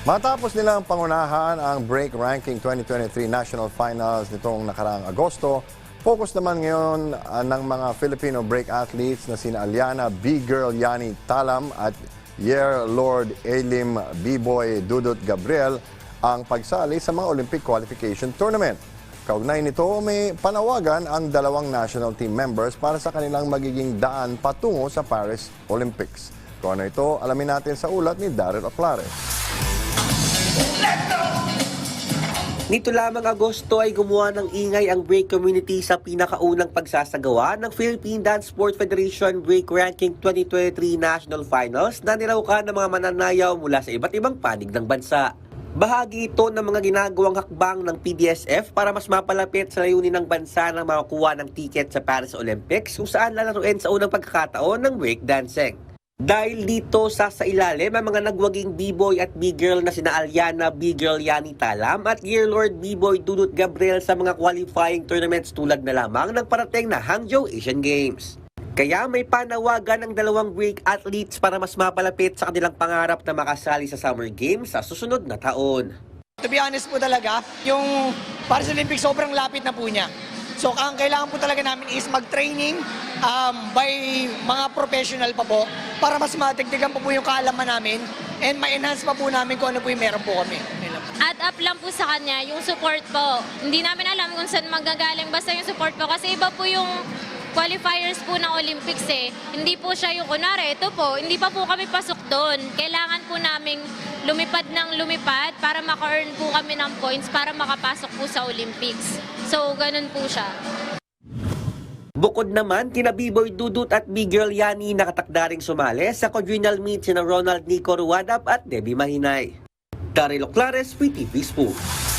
Matapos nilang pangunahan ang Break Ranking 2023 National Finals nitong nakaraang Agosto, focus naman ngayon ng mga Filipino break athletes na sina Aliana B-Girl Yani Talam at Year Lord Elim B-Boy Dudut Gabriel ang pagsali sa mga Olympic Qualification Tournament. Kaugnay nito, may panawagan ang dalawang national team members para sa kanilang magiging daan patungo sa Paris Olympics. Kung ano ito, alamin natin sa ulat ni Daryl Oclares. Nito lamang Agosto ay gumawa ng ingay ang break community sa pinakaunang pagsasagawa ng Philippine Dance Sport Federation Break Ranking 2023 National Finals na nilaukan ng mga mananayaw mula sa iba't ibang panig ng bansa. Bahagi ito ng mga ginagawang hakbang ng PDSF para mas mapalapit sa layunin ng bansa na makakuha ng tiket sa Paris Olympics kung saan lalaruin sa unang pagkakataon ng breakdancing. Dahil dito sa ilalim ang mga nagwaging B-Boy at B-Girl na sina Aliana B-Girl Yani Talam at Year Lord B-Boy Dudut Gabriel sa mga qualifying tournaments tulad na lamang ng parating na Hangzhou Asian Games. Kaya may panawagan ng dalawang break athletes para mas mapalapit sa kanilang pangarap na makasali sa Summer Games sa susunod na taon. To be honest po talaga, yung Paris Olympics sobrang lapit na po niya. So ang kailangan po talaga namin is mag-training by mga professional pa po para mas matigtigan po yung kaalaman namin and ma-enhance pa po namin kung ano po yung meron po kami. Add up lang po sa kanya yung support po. Hindi namin alam kung saan magagaling basta yung support po kasi iba po yung qualifiers po ng Olympics eh. Hindi po siya yung kunwari, ito po, hindi pa po kami pasok doon. Kailangan po naming lumipad ng lumipad para maka-earn po kami ng points para makapasok po sa Olympics. So, ganun po siya. Bukod naman, kina B-Boy Dudut at B-Girl Yani nakatakda ring sumali sa quadrennial meet sina Ronald Nico Ruadap at Debbie Mahinay. Daryl Oclares, PTV Sports.